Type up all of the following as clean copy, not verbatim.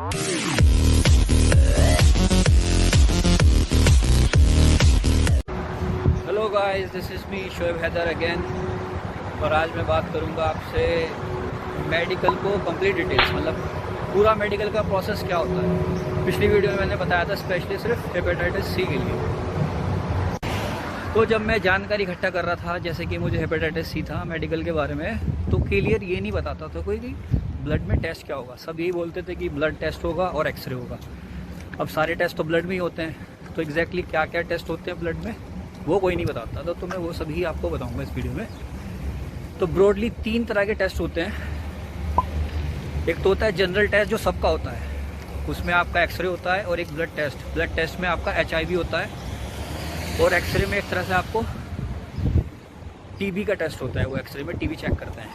Hello guys, this is me Shoaib Haider again. और आज मैं बात करूंगा आपसे मेडिकल को कंप्लीट डिटेल्स, मतलब पूरा मेडिकल का प्रोसेस क्या होता है। पिछली वीडियो में मैंने बताया था स्पेशली सिर्फ हेपेटाइटिस सी के लिए। तो जब मैं जानकारी इकट्ठा कर रहा था, जैसे कि मुझे हेपेटाइटिस सी था मेडिकल के बारे में, तो क्लियर ये नहीं बताता था कोई कि ब्लड में टेस्ट क्या होगा। सब यही बोलते थे कि ब्लड टेस्ट होगा और एक्सरे होगा। अब सारे टेस्ट तो ब्लड में ही होते हैं, तो एग्जैक्टली क्या क्या टेस्ट होते हैं ब्लड में वो कोई नहीं बताता। तो मैं वो सभी आपको बताऊंगा इस वीडियो में। तो ब्रॉडली 3 तरह के टेस्ट होते हैं। एक तो होता है जनरल टेस्ट जो सबका होता है, उसमें आपका एक्सरे होता है, और एक ब्लड टेस्ट। ब्लड टेस्ट में आपका HIV होता है, और एक्सरे में एक तरह से आपको TB का टेस्ट होता है। वो एक्सरे में TB चेक करते हैं।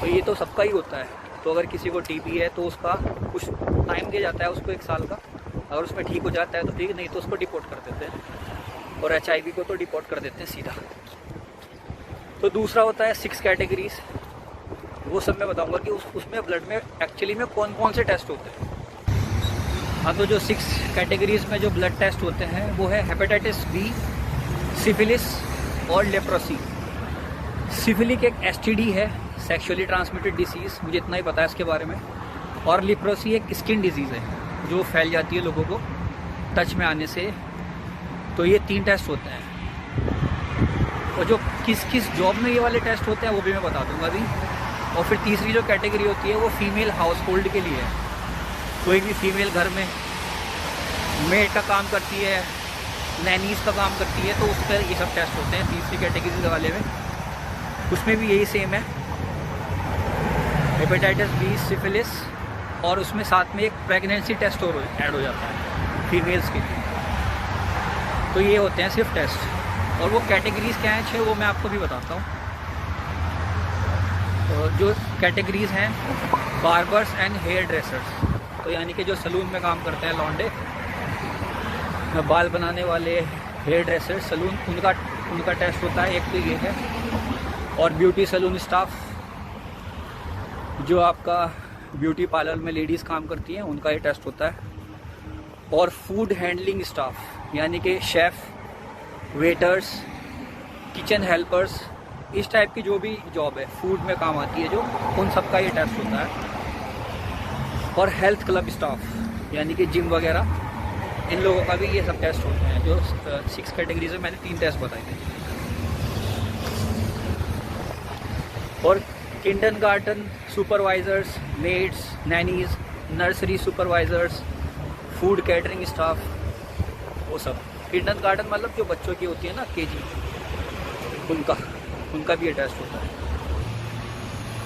तो ये तो सबका ही होता है। तो अगर किसी को TB है तो उसका कुछ टाइम दिया जाता है उसको 1 साल का। अगर उसमें ठीक हो जाता है तो ठीक, नहीं तो उसको डिपोर्ट कर देते हैं। और HIV को तो डिपोर्ट कर देते हैं सीधा। तो दूसरा होता है 6 कैटेगरीज। वो सब मैं बताऊंगा कि उसमें ब्लड में एक्चुअली में कौन कौन से टेस्ट होते हैं। हाँ, तो जो 6 कैटेगरीज में जो ब्लड टेस्ट होते हैं वो है हेपेटाइटिस B, सिफिलिस और लेप्रोसी। सिफिलिक एक STD है, सेक्सुअली ट्रांसमिटेड डिसीज़, मुझे इतना ही पता है इसके बारे में। और लेप्रोसी एक स्किन डिजीज़ है जो फैल जाती है लोगों को टच में आने से। तो ये 3 टेस्ट होते हैं। और जो किस किस जॉब में ये वाले टेस्ट होते हैं वो भी मैं बता दूंगा अभी। और फिर तीसरी जो कैटेगरी होती है वो फीमेल हाउस होल्ड के लिए है। कोई भी फीमेल घर में मेड का काम करती है, नैनीज का काम करती है, तो उस पर ये सब टेस्ट होते हैं तीसरी कैटेगरी वाले में। उसमें भी यही सेम है, हेपेटाइटिस B, सिफिलिस, और उसमें साथ में एक प्रेगनेंसी टेस्ट और ऐड हो जाता है फीमेल्स के लिए। तो ये होते हैं सिर्फ टेस्ट। और वो कैटेगरीज क्या हैं 6, वो मैं आपको भी बताता हूँ। तो जो कैटेगरीज हैं, बार्बर्स एंड हेयर ड्रेसर्स, तो यानी कि जो सलून में काम करते हैं लौंडे, बाल बनाने वाले, हेयर ड्रेसर, सलून, उनका टेस्ट होता है। एक तो ये है। और ब्यूटी सलून स्टाफ, जो आपका ब्यूटी पार्लर में लेडीज़ काम करती हैं, उनका ये टेस्ट होता है। और फूड हैंडलिंग स्टाफ, यानी कि शेफ़, वेटर्स, किचन हेल्पर्स, इस टाइप की जो भी जॉब है फूड में काम आती है जो, उन सब का ये टेस्ट होता है। और हेल्थ क्लब स्टाफ, यानी कि जिम वगैरह, इन लोगों का भी ये सब टेस्ट होते हैं। जो 6 कैटेगरीज में मैंने 3 टेस्ट बताए थे। और kindergarten supervisors, maids, nannies, nursery supervisors, food catering staff, वो सब। किंडरगार्टन मतलब जो बच्चों की होती है ना, KG, उनका भी ये टेस्ट होता है।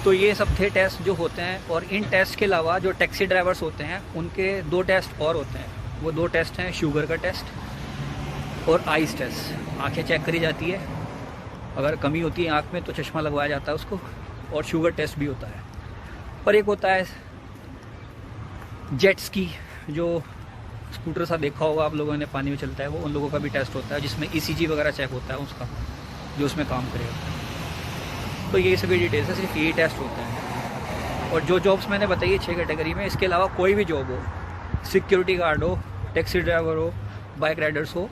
तो ये सब थे टेस्ट जो होते हैं। और इन टेस्ट के अलावा जो टैक्सी ड्राइवर्स होते हैं उनके 2 टेस्ट और होते हैं। वो 2 टेस्ट हैं, शुगर का टेस्ट और आइस टेस्ट। आंखें चेक करी जाती है, अगर कमी होती है आँख में तो चश्मा लगवाया जाता है उसको। और शुगर टेस्ट भी होता है। और एक होता है जेट स्की, जो स्कूटर सा देखा होगा आप लोगों ने, पानी में चलता है वो, उन लोगों का भी टेस्ट होता है, जिसमें ECG वगैरह चेक होता है उसका, जो उसमें काम करेगा। तो ये सभी डिटेल्स है, सिर्फ यही टेस्ट होते हैं। और जो जॉब्स मैंने बताई है 6 कैटेगरी में, इसके अलावा कोई भी जॉब हो, सिक्योरिटी गार्ड हो, टैक्सी ड्राइवर हो, बाइक राइडर्स हो,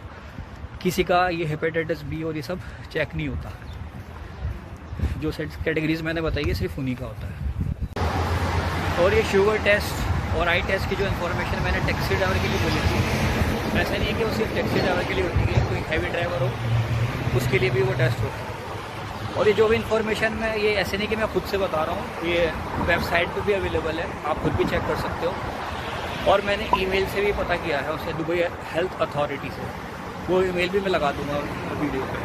किसी का ये हेपेटाइटिस B और ये सब चेक नहीं होता। जो कैटेगरीज मैंने बताई है सिर्फ उन्हीं का होता है। और ये शुगर टेस्ट और आई टेस्ट की जो इन्फॉर्मेशन मैंने टैक्सी ड्राइवर के लिए बोली थी, ऐसा नहीं है कि वो सिर्फ टैक्सी ड्राइवर के लिए होती है, कोई हैवी ड्राइवर हो उसके लिए भी वो टेस्ट होता है। और ये जो भी इन्फॉर्मेशन मैं, ये ऐसे नहीं कि मैं खुद से बता रहा हूँ, ये वेबसाइट पे भी अवेलेबल है, आप खुद भी चेक कर सकते हो। और मैंने ईमेल से भी पता किया है उसे, दुबई हेल्थ अथॉरिटी से। वो ईमेल भी मैं लगा दूँगा वीडियो पे।